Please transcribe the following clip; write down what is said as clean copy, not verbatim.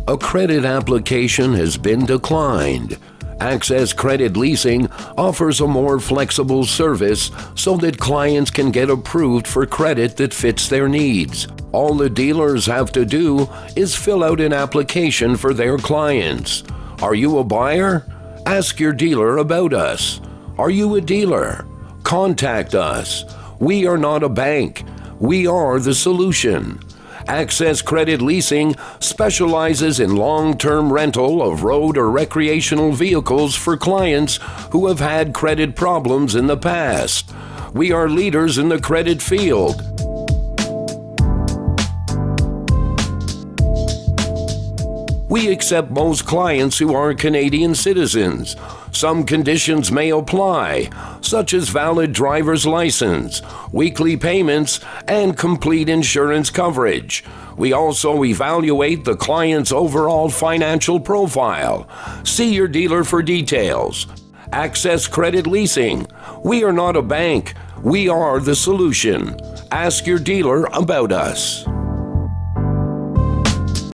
A credit application has been declined. Access Credit Leasing offers a more flexible service so that clients can get approved for credit that fits their needs. All the dealers have to do is fill out an application for their clients. Are you a buyer? Ask your dealer about us. Are you a dealer? Contact us. We are not a bank. We are the solution. Access Credit Leasing specializes in long-term rental of road or recreational vehicles for clients who have had credit problems in the past. We are leaders in the credit field. We accept most clients who are Canadian citizens. Some conditions may apply, such as valid driver's license, weekly payments, and complete insurance coverage. We also evaluate the client's overall financial profile. See your dealer for details. Access Credit Leasing. We are not a bank. We are the solution. Ask your dealer about us.